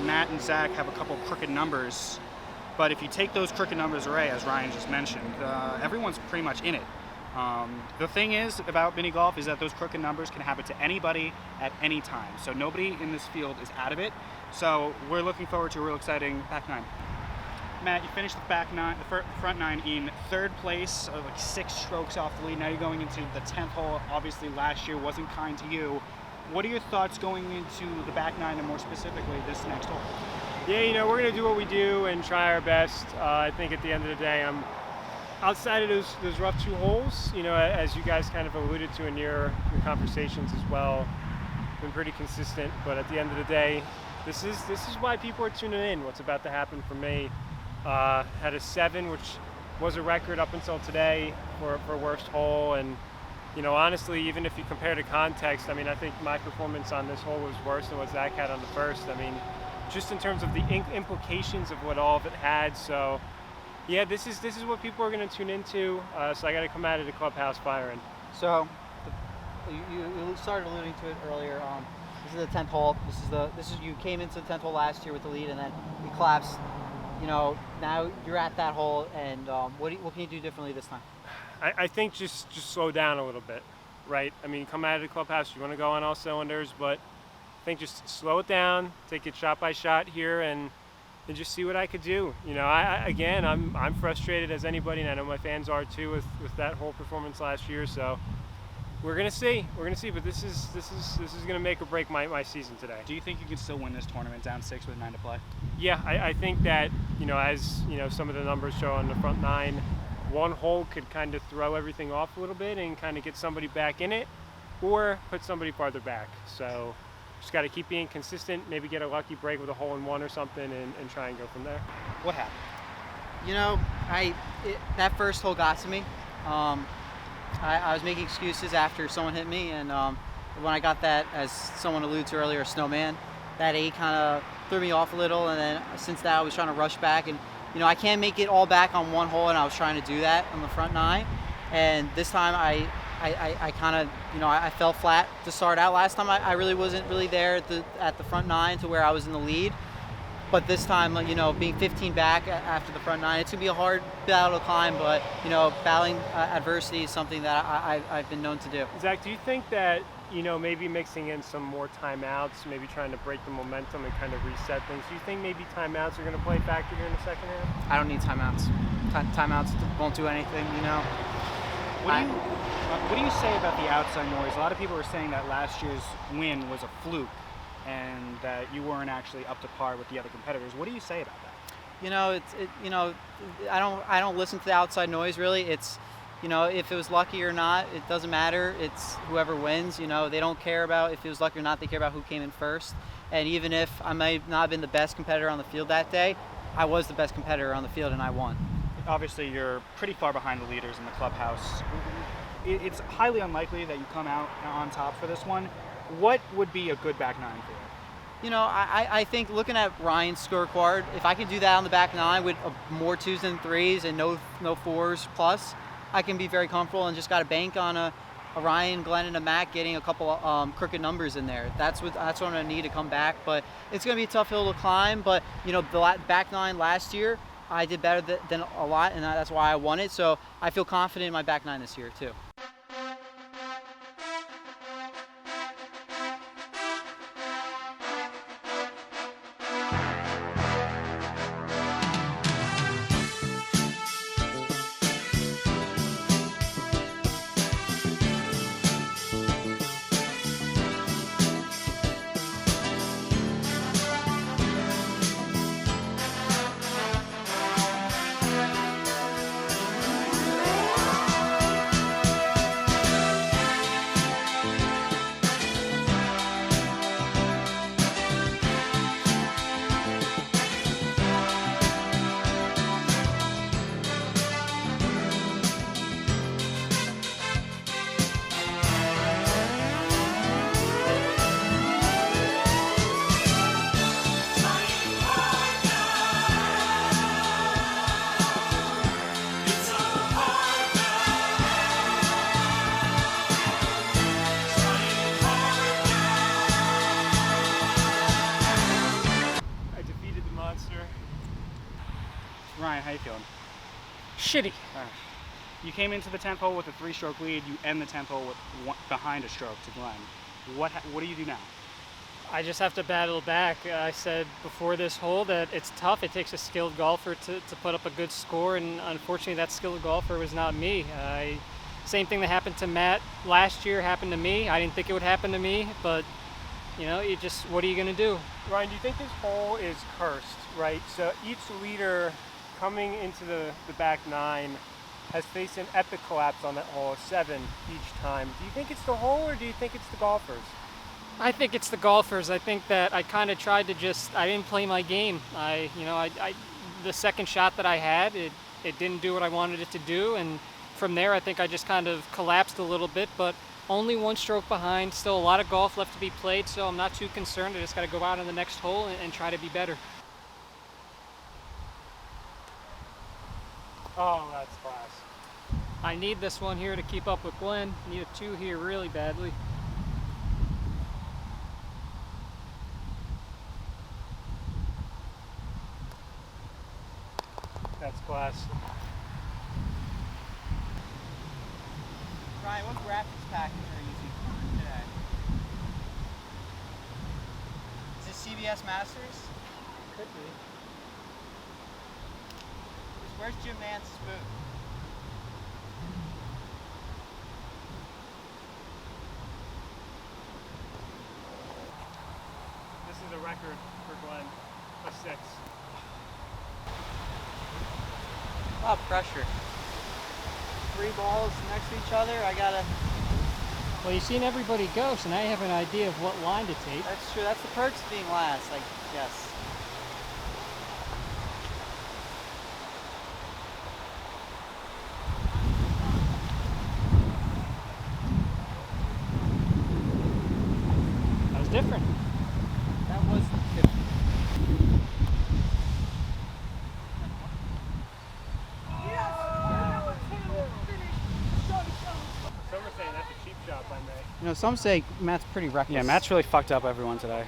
Matt and Zach have a couple crooked numbers, but if you take those crooked numbers away, as Ryan just mentioned, everyone's pretty much in it. The thing is about mini golf is that those crooked numbers can happen to anybody at any time. So nobody in this field is out of it. So we're looking forward to a real exciting back 9. Matt, you finished the front 9 in 3rd place, like 6 strokes off the lead. Now you're going into the 10th hole. Obviously last year wasn't kind to you. What are your thoughts going into the back 9 and more specifically this next hole? Yeah, we're going to do what we do and try our best. I think at the end of the day, I'm outside of those rough 2 holes, as you guys kind of alluded to in your conversations as well, been pretty consistent. But at the end of the day, this is why people are tuning in. What's about to happen for me? Had a 7, which was a record up until today for worst hole, and honestly, even if you compare to context, I mean, I think my performance on this hole was worse than what Zach had on the first. I mean, just in terms of the implications of what all of it had. So, yeah, this is what people are going to tune into. So I got to come out of the clubhouse firing. So, you started alluding to it earlier. This is the 10th hole. This is you came into the 10th hole last year with the lead, and then you collapsed. Now you're at that hole, and what can you do differently this time? I think just slow down a little bit, right? I mean, come out of the clubhouse, you want to go on all cylinders, but I think just slow it down, take it shot by shot here, and just see what I could do. I'm frustrated as anybody, and I know my fans are too with that whole performance last year. So we're gonna see, but this is gonna make or break my season today. Do you think you could still win this tournament down 6 with 9 to play? Yeah, I think that as some of the numbers show on the front 9. One hole could kind of throw everything off a little bit and kind of get somebody back in it, or put somebody farther back. So just got to keep being consistent, maybe get a lucky break with a hole-in-one or something, and try and go from there. What happened? That first hole got to me. I was making excuses after someone hit me, and when I got that, as someone alluded to earlier, a snowman, that 8 kind of threw me off a little, and then since that I was trying to rush back, and I can't make it all back on one hole, and I was trying to do that on the front 9. And this time I kind of, I fell flat to start out. Last time I really wasn't really there at the front 9 to where I was in the lead. But this time, being 15 back after the front 9, it's going to be a hard battle to climb, but, battling adversity is something that I've been known to do. Zach, do you think that, maybe mixing in some more timeouts, maybe trying to break the momentum and kind of reset things, do you think maybe timeouts are going to play a factor here in the second half? I don't need timeouts. Timeouts won't do anything, What do you say about the outside noise? A lot of people are saying that last year's win was a fluke and that you weren't actually up to par with the other competitors. What do you say about that? I don't listen to the outside noise really. It's, if it was lucky or not, it doesn't matter. It's whoever wins. They don't care about if it was lucky or not. They care about who came in first. And even if I might not have been the best competitor on the field that day, I was the best competitor on the field and I won. Obviously, you're pretty far behind the leaders in the clubhouse. It's highly unlikely that you come out on top for this one. What would be a good back 9 for you? I think looking at Ryan's scorecard, if I can do that on the back 9 with more 2s than 3s and no 4s plus, I can be very comfortable and just got to bank on a Ryan, Glenn, and a Mac getting a couple crooked numbers in there. That's what I'm going to need to come back. But it's going to be a tough hill to climb. But, the back 9 last year, I did better than a lot, and that's why I won it. So I feel confident in my back 9 this year, too. Ryan, how you feeling? Shitty. You came into the 10th hole with a 3-stroke lead. You end the 10th hole with behind a stroke to Glenn. What do you do now? I just have to battle back. I said before this hole that it's tough. It takes a skilled golfer to put up a good score, and unfortunately that skilled golfer was not me. Same thing that happened to Matt last year happened to me. I didn't think it would happen to me, but what are you going to do? Ryan, do you think this hole is cursed, right? So each leader coming into the back 9 has faced an epic collapse on that hole, a 7 each time. Do you think it's the hole or do you think it's the golfers? I think it's the golfers. I think that I kind of tried to I didn't play my game. The second shot that I had, it didn't do what I wanted it to do. And from there, I think I just kind of collapsed a little bit, but only one stroke behind. Still a lot of golf left to be played, so I'm not too concerned. I just got to go out on the next hole and try to be better. Oh, that's class. I need this one here to keep up with Glenn. Need a 2 here really badly. That's class. Ryan, what graphics package are you using for today? Is it CBS Masters? Could be. Where's Jim Nance's booth? This is a record for Glenn, a 6. A lot of pressure. 3 balls next to each other. I gotta. Well, you've seen everybody go, so now you have an idea of what line to take. That's true. That's the perks of being last. Like, yes. That was different. That was different. Some are saying that's a cheap shot by May. You know, some say Matt's pretty reckless. Yeah, Matt's really fucked up everyone today.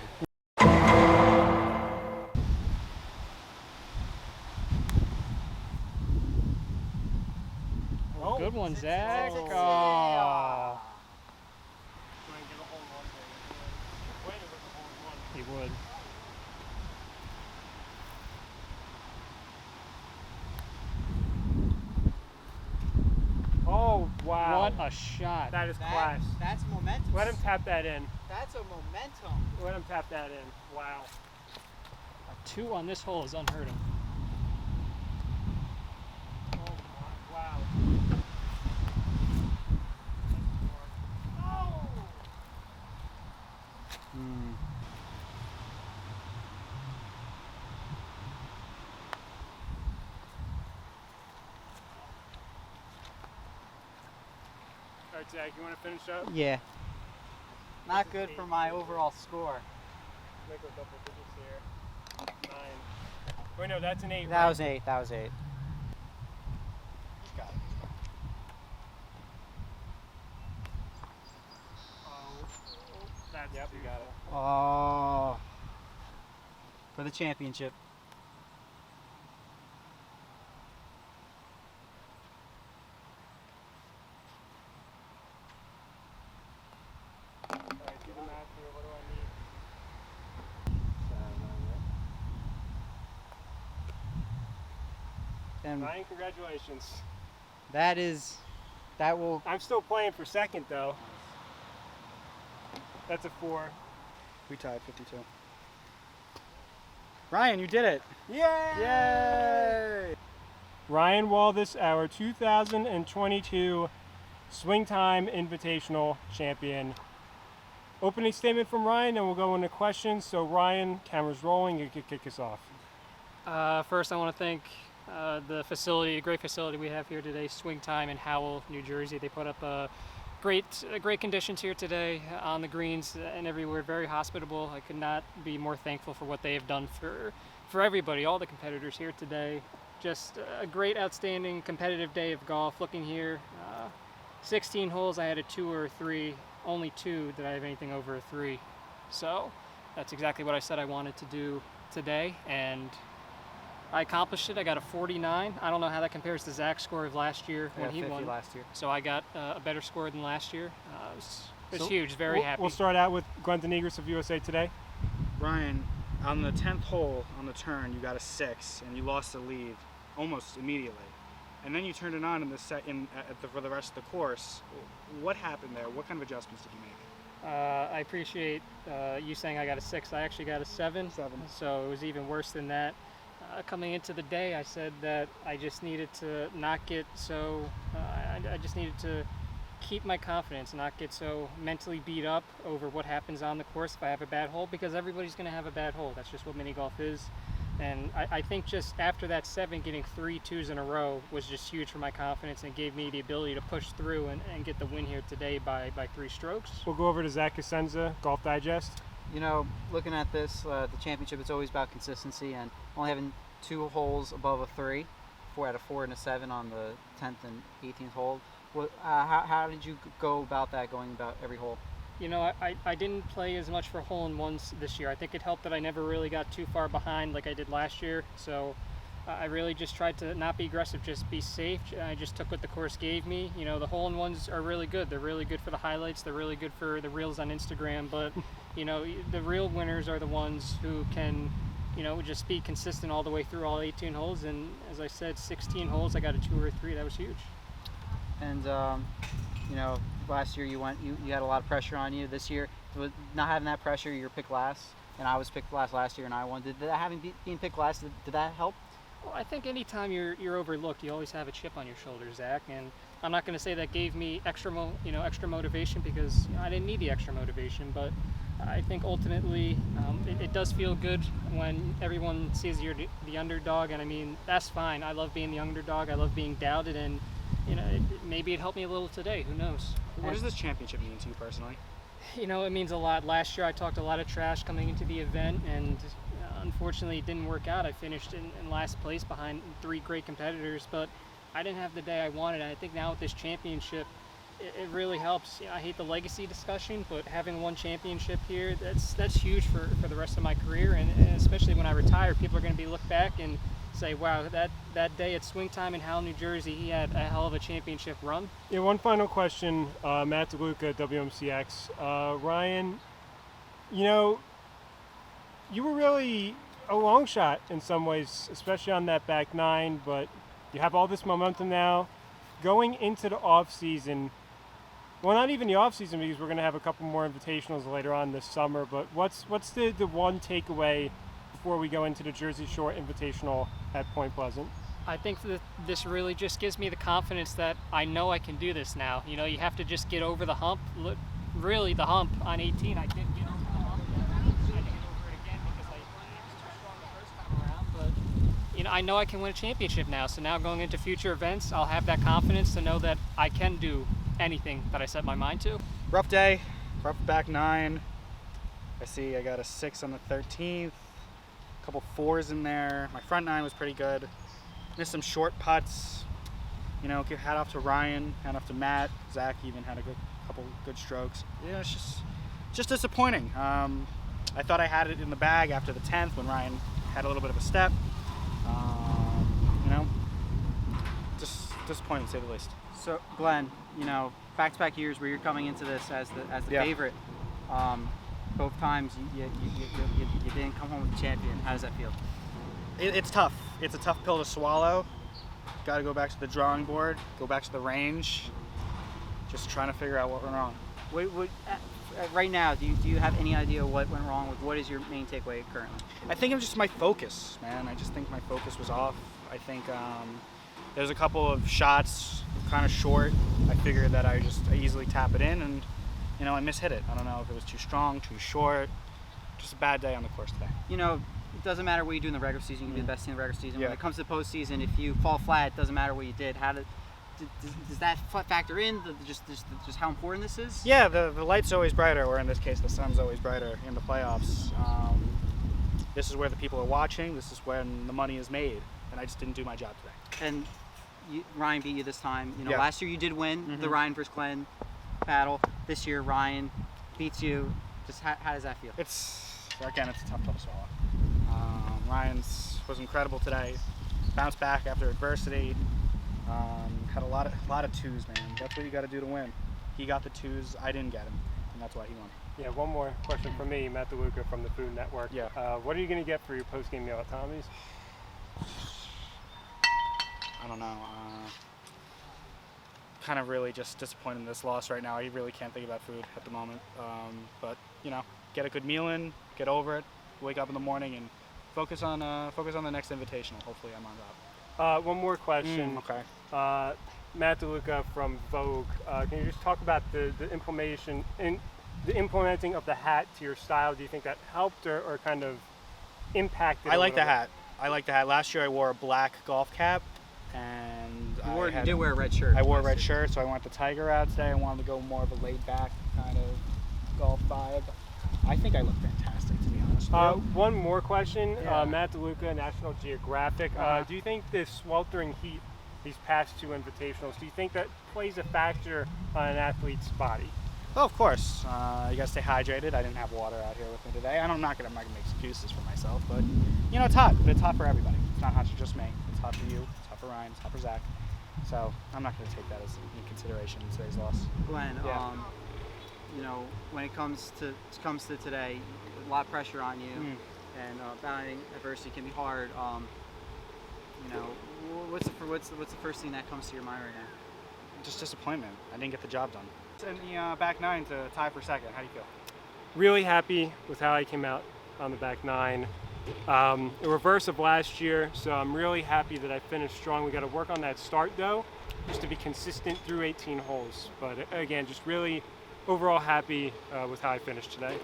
Oh, Good one, Zach. six, Oh. Try and get a hole in one there. Wait, with the hole in one. He would. Oh, wow. What a shot. That is class. That's momentum. Let him tap that in. That's a momentum. Let him tap that in. Wow. A 2 on this hole is unheard of. Oh, my. Wow. Oh! All right, Zach, you want to finish up? Yeah. Not good for my overall score. Make a couple digits here. 9. Wait, no, that's an 8. That right? was 8. That was 8. Oh, that's Yep, you got it. Oh. For the championship. All right, do the math here. What do I need? And Ryan, congratulations. that will. I'm still playing for second, though. That's a 4. We tied 52. Ryan, you did it. Yay! Yay! Ryan Waldis, our 2022 Swing Time Invitational Champion. Opening statement from Ryan, and we'll go into questions. So Ryan, camera's rolling. You can kick us off. First, I want to thank the facility, a great facility we have here today, Swing Time in Howell, New Jersey. They put up great conditions here today on the greens and everywhere. Very hospitable. I could not be more thankful for what they have done for everybody, all the competitors here today. Just a great, outstanding, competitive day of golf. Looking here, 16 holes. I had a 2 or a 3. Only 2 did I have anything over a 3. So that's exactly what I said I wanted to do today, and I accomplished it. I got a 49. I don't know how that compares to Zach's score of last year when he 50 won. last year. So I got a better score than last year. It was huge. Very happy. We'll start out with Glenn Denegris of USA Today. Ryan, on the 10th hole on the turn, you got a 6, and you lost the lead almost immediately. And then you turned it on in the for the rest of the course. What happened there? What kind of adjustments did you make? I appreciate you saying I got a 6. I actually got a 7. 7. So it was even worse than that. Coming into the day, I said that I just needed to not get so. I just needed to keep my confidence, not get so mentally beat up over what happens on the course if I have a bad hole, because everybody's going to have a bad hole. That's just what mini golf is. And I think just after that 7, getting 3 2s in a row was just huge for my confidence and gave me the ability to push through and get the win here today by 3 strokes. We'll go over to Zach Cosenza, Golf Digest. You know, looking at this, the championship, it's always about consistency, and only having 2 holes above a 3, 4 out of 4 and a 7 on the 10th and 18th hole. How did you go about that, going about every hole? You know, I didn't play as much for hole-in-ones this year. I think it helped that I never really got too far behind like I did last year. So I really just tried to not be aggressive, just be safe. I just took what the course gave me. You know, the hole-in-ones are really good. They're really good for the highlights. They're really good for the reels on Instagram. But, you know, the real winners are the ones who can, you know, just be consistent all the way through all 18 holes. And as I said, 16 holes, I got a 2 or a 3. That was huge. And, you know, last year you had a lot of pressure on you. This year, with not having that pressure, you were picked last, and I was picked last year, and I won. Did that being picked last, did that help? Well, I think anytime you're overlooked, you always have a chip on your shoulder, Zach. And I'm not going to say that gave me extra motivation, because I didn't need the extra motivation. But I think ultimately it does feel good when everyone sees you're the underdog. And I mean, that's fine. I love being the underdog. I love being doubted, and you know, maybe it helped me a little today. Who knows? What does this championship mean to you personally? You know, it means a lot. Last year I talked a lot of trash coming into the event, and unfortunately it didn't work out. I finished in last place behind 3 great competitors, but I didn't have the day I wanted. And I think now with this championship, it really helps. You know, I hate the legacy discussion, but having 1 championship here, that's huge for the rest of my career, and especially when I retire, people are going to be look back and say, wow, that day at Swing Time in Howell, New Jersey, he had a hell of a championship run. Yeah, one final question, Matt DeLuca, WMCX. Ryan, you know, you were really a long shot in some ways, especially on that back 9, but you have all this momentum now. Going into the off season, well, not even the off season, because we're going to have a couple more invitationals later on this summer, but what's the one takeaway before we go into the Jersey Shore Invitational at Point Pleasant? I think that this really just gives me the confidence that I know I can do this now. You know, you have to just get over the hump. Really, the hump on 18, I did get over the hump. I had to get over it again because I was too strong the first time around. But, you know, I know I can win a championship now. So now going into future events, I'll have that confidence to know that I can do anything that I set my mind to. Rough day, rough back 9. I see I got a 6 on the 13th. Couple 4s in there. My front 9 was pretty good. Missed some short putts. You know, hat off to Ryan, hat off to Matt. Zach even had a couple good strokes. Yeah, it's just disappointing. I thought I had it in the bag after the 10th when Ryan had a little bit of a step. You know, just disappointing to say the least. So, Glenn, you know, back-to-back years where you're coming into this as the Yeah. favorite. Both times you didn't come home with the champion. How does that feel? It's tough. It's a tough pill to swallow. Got to go back to the drawing board, go back to the range, just trying to figure out what went wrong. Right now, do you have any idea what went wrong? What is your main takeaway currently? I think it's just my focus, man. I just think my focus was off. I think there's a couple of shots kind of short. I figured that I easily tap it in, and you know, I mishit it. I don't know if it was too strong, too short. Just a bad day on the course today. You know, it doesn't matter what you do in the regular season. You can be the best team in the regular season. Yeah. When it comes to the postseason, if you fall flat, it doesn't matter what you did. Does that factor in just how important this is? Yeah, the light's always brighter, or in this case, the sun's always brighter in the playoffs. This is where the people are watching. This is when the money is made, and I just didn't do my job today. And Ryan beat you this time. You know, Yeah. last year you did win the Ryan versus Glenn battle. This year Ryan beats you. Just how does that feel? It's a tough pill to swallow. Ryan's was incredible today. Bounced back after adversity. Had a lot of 2s, man. That's what you got to do to win. He got the 2s. I didn't get him, and that's why he won. Yeah, one more question from me, Matt DeLuca from the Food Network. Yeah. What are you going to get for your post-game meal at Tommy's? I don't know. Kind of really just disappointed in this loss right now. I really can't think about food at the moment. But you know, get a good meal in, get over it, wake up in the morning, and focus on the next invitational. Hopefully, I'm on top. One more question. Okay. Matt DeLuca from Vogue. Can you just talk about the implementing of the hat to your style? Do you think that helped or kind of impacted? I like the hat. I like the hat. Last year I wore a black golf cap, and You did wear a red shirt. I wore a red shirt, so I went the tiger out today. I wanted to go more of a laid back kind of golf vibe. I think I look fantastic, to be honest. One more question. Yeah. Matt DeLuca, National Geographic. Do you think this sweltering heat, these past two invitationals, do you think that plays a factor on an athlete's body? Oh, of course. You gotta stay hydrated. I didn't have water out here with me today. I'm not gonna make excuses for myself, but you know, it's hot. But it's hot for everybody. It's not hot for just me. It's hot for you. It's hot for Ryan. It's hot for Zach. So I'm not gonna take that as in consideration in today's loss. Glenn, Yeah. you know, when it comes to today, a lot of pressure on you, and battling adversity can be hard. You know, what's the first thing that comes to your mind right now? Just disappointment. I didn't get the job done. In the back nine to tie for second. How do you feel? Really happy with how I came out on the back nine. The reverse of last year, so I'm really happy that I finished strong. We got to work on that start though, just to be consistent through 18 holes. But again, just really overall happy with how I finished today.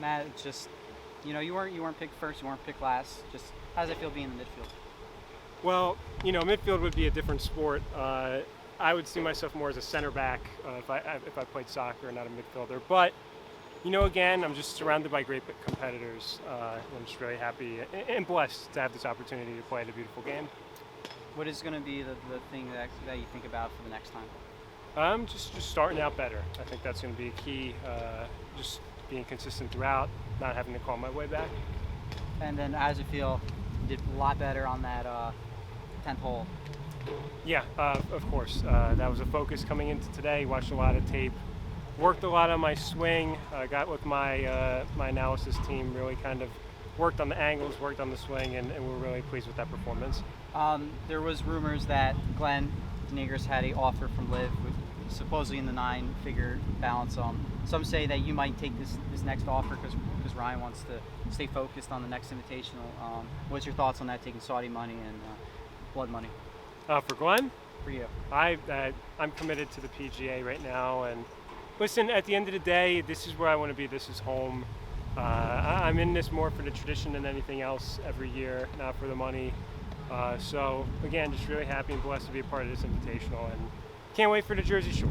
Matt, it's just, you know, you weren't picked first, you weren't picked last. Just how does it feel being in the midfield? Well, you know, midfield would be a different sport. I would see myself more as a center back if I played soccer, not a midfielder. But you know, again, I'm just surrounded by great competitors. I'm just really happy and blessed to have this opportunity to play at a beautiful game. What is going to be the thing that you think about for the next time? Just starting out better. I think that's going to be a key. Just being consistent throughout, not having to call my way back. And then how does it feel? You did a lot better on that 10th hole. Yeah, of course. That was a focus coming into today. Watched a lot of tape, worked a lot on my swing. Got with my my analysis team. Really kind of worked on the angles, worked on the swing, and we're really pleased with that performance. There was rumors that Glenn Denegers had an offer from Liv, supposedly in the 9-figure balance. Some say that you might take this next offer because Ryan wants to stay focused on the next invitational. What's your thoughts on that, taking Saudi money and blood money? For Glenn? For you. I'm committed to the PGA right now, and listen, at the end of the day, this is where I want to be. This is home. I'm in this more for the tradition than anything else every year, not for the money. So again, just really happy and blessed to be a part of this invitational, and can't wait for the Jersey Shore.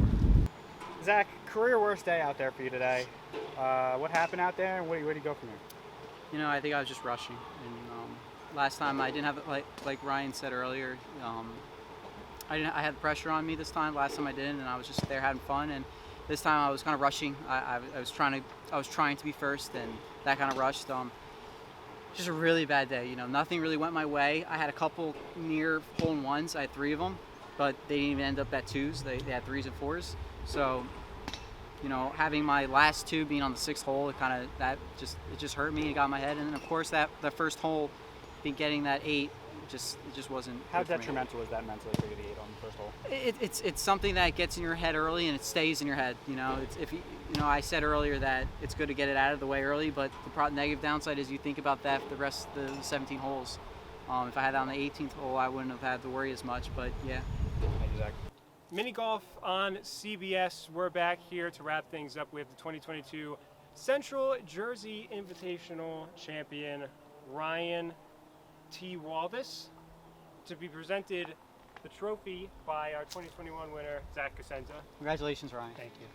Zach, career worst day out there for you today. What happened out there, and where do you go from here? You know, I think I was just rushing, and last time I didn't have, like Ryan said earlier, I had the pressure on me this time. Last time I didn't, and I was just there having fun. And this time I was kind of rushing. I was trying to be first, and that kind of rushed. Just a really bad day. You know, nothing really went my way. I had a couple near hole-in-ones. I had 3 of them, but they didn't even end up at 2s. They had 3s and 4s. So, you know, having my last 2 being on the 6th hole, it just hurt me. It got in my head. And then of course that first hole, getting that 8, it just wasn't. How good for me. detrimental is that mentally for you to 8 on the first hole? It's something that gets in your head early and it stays in your head. You know, I said earlier that it's good to get it out of the way early, but the negative downside is you think about that for the rest of the 17 holes. If I had that on the 18th hole, I wouldn't have had to worry as much. But yeah. Thank you, Zach. Mini golf on CBS. We're back here to wrap things up with the 2022 Central Jersey Invitational champion Ryan T. Walvis, to be presented the trophy by our 2021 winner, Zach Cosenza. Congratulations, Ryan. Thank you.